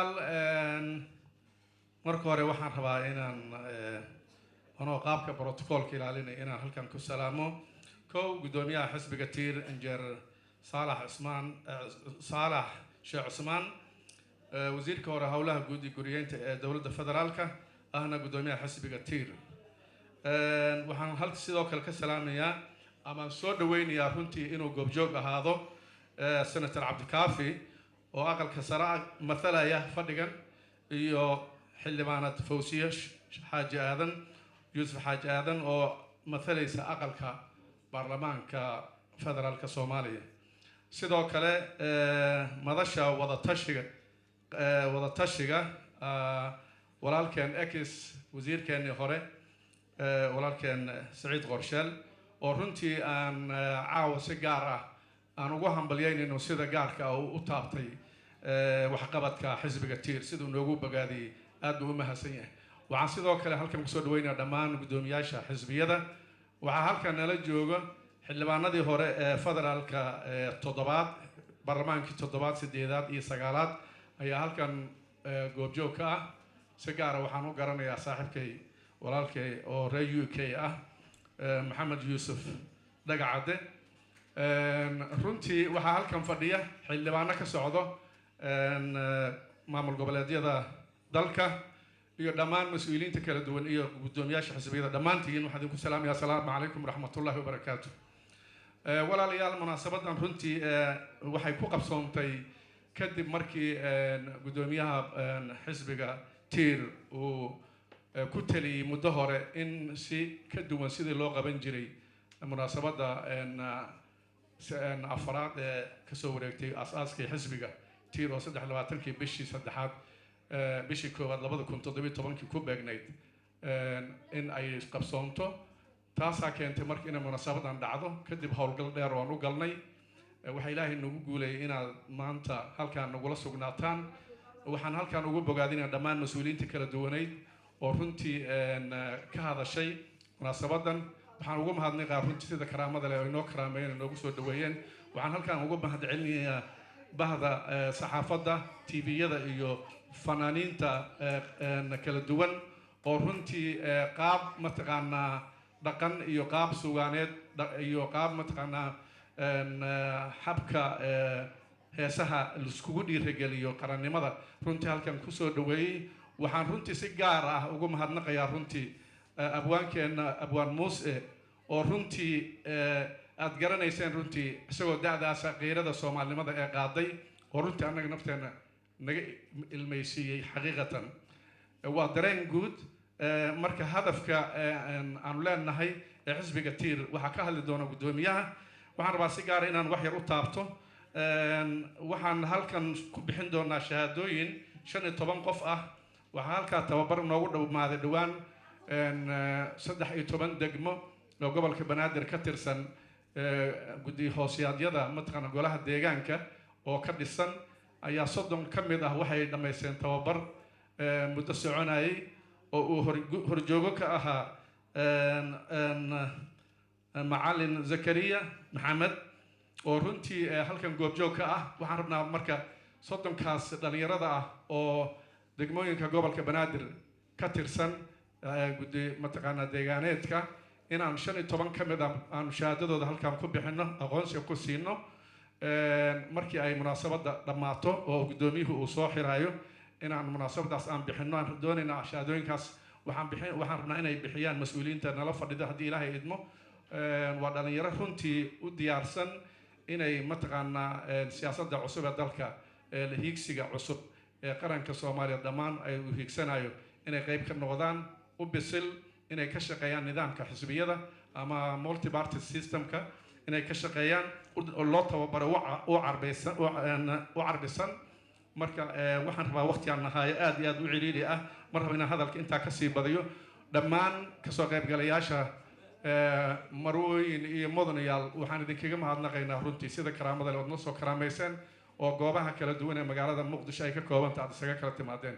walaalayaal marka hore waxaan rabaa inaan anoo qaabka protocolka ilaalinay inaan halkan ku salaamo gudoomiyaha xisbiga tiir injineer saalax sheekh cusmaan wasiirka hore howlaha guud iyo guriyeynta ee dowladda federaalka ahna gudoomiyaha xisbiga tiir waxaan halka sidoo kale ka salaamayaa ama soo dhaweynayaa runtii inuu goobjoog ahaado senator cabdikaafi oo aqalka sare mathalaya fadhigan iyo xildhibaanad fawsiye xaaji aadan yuusuf xaaji aadan oo mathalaysa aqalka baarlamaanka federaalka soomaaliya sidoo kale madasha wadatashiga walaalkeen ekis wasiirkeenii hore walaalkeen saciid qorsheel oo runtii aan caawa si gaar ah aan ugu hambalyeynayno sida gaarka u taabtay waxqabadka xisbiga tiir siduu noogu bogaadiyey aad buu u mahadsan yahay waxaan sidoo kale halkan kusoo dhaweynaya dhammaan gudoomiyaasha xisbiyada waxaa halkan nala jooga xildhibaanadii hore ee federaalka toddobaad baarlamaankii toddobaad sideedaad iyo sagaalaad ayaa halkan goobjoog ka ah si gaara waxaan u garanayaa saaxiibkay walaalkay oo reer UK ah maxamed yuusuf dhagacadde runtii waxaa halkan fadhiya xildhibaano ka socdo maamul goboleedyada dalka iyo dhammaan mas-uuliyiinta kala duwan iyo gudoomiyaasha xisbiyada dhammaantiin waxaan idinku salaamaya assalaamu calaykum waraxmatullaahi wabarakaatu walaalayaal munaasabadan runtii waxay ku qabsoontay kadib markii gudoomiyaha xisbiga tiir uu ku taliyey muddo hore in si ka duwan sidii loo qaban jiray munaasabadda afaraad ee kasoo wareegtay aasaaskii xisbiga tiir oo 23 bishii saddexaad bishii koowaad 2017 ku beegnayd in ay qabsoonto taasaa keentay marka inay munaasabadan dhacdo kadib howlgal dheer oo aan u galnay waxaa ilaahay nagu guulayay inaad maanta halkaan nagula sugnaataan waxaan halkaan ugu bogaadinaya dhammaan mas-uuliyiinta kala duwaneyd oo runtii ka hadashay munaasabadan waxaan ugu mahadnaqaa runtii sida karaamada leh oo inoo karaameeyeen inoogu soo dhaweeyeen waxaan halkaan ugu mahadcelinayaa bahda saxaafadda tviyada iyo fanaaniinta kala duwan oo runtii qaab mataqaanaa dhaqan iyo qaab sugaaneed iyo qaab mataqaanaa habka heesaha laiskugu dhiirageliyo qarannimada runtii halkan kusoo dhaweeyey waxaan runtii si gaar ah ugu mahadnaqayaa runtii abwaankeena abwaan muuse oo runtii aad garanayseen runtii isagoo da'daasa qiirada soomaalinimada ee qaaday oo runtii annaga nafteena naga ilmaysiiyey xaqiiqatan waa dareen guud marka hadafka aanu leenahay ee xisbiga tiir waxaa ka hadli doona gudoomiyaha waxaan rabaa si gaara inaan wax yar u taabto waxaan halkan ku bixin doonaa shahaadooyin 15 qof ah waxaa halkaa tababar noogu dhawmaaday dhowaan 13 degmo oo gobolka banaadir ka tirsan guddi hoosiyaadyada mataqaana golaha deegaanka oo ka dhisan ayaa 30 ka mid ah waxay dhammaysteen tababar muddo soconayay oo uu horjoogo ka ahaa macalin zakariya maxamed oo runtii halkan goobjoog ka ah waxaan rabnaa marka 30kaas dhalinyarada ah oo degmooyinka gobolka banaadir ka tirsan guddi mataqaana deegaaneedka inaan 15 ka mid ah aan shahaadadooda halkan ku bixino aqoonsiga ku siino markii ay munaasabadda dhammaato oo gudoomiyuhu uu soo xiraayo inaan munaasabadaas aan bixino aan doonaynaa shahaadooyinkaas waxaan rabnaa inay bixiyaan mas-uuliyiinta nala fadhida haddii ilaahay idmo waa dhalinyaro runtii u diyaarsan inay mataqaanaa siyaasadda cusub ee dalka hiigsiga cusub ee qaranka soomaaliya dhammaan ay u hiigsanayo inay qayb ka noqdaan u bisil inay ka shaqeeyaan nidaamka xisbiyada ama multi party systemka inay ka shaqeeyaan loo tababaro u carbisan marka waxaan rabaa waqtigaan nahaayo aad iyo aad u ciriiri ah mar raba inaan hadalka intaa kasii badiyo dhammaan kasoo qaybgalayaasha marwooyin iyo mudanayaal waxaan idinkaga mahadnaqaynaa runtii sida karaamada leh ood noo soo karaamayseen oo goobaha kala duwan ee magaalada muqdisho ay ka koobantaha aad isaga kala timaadeen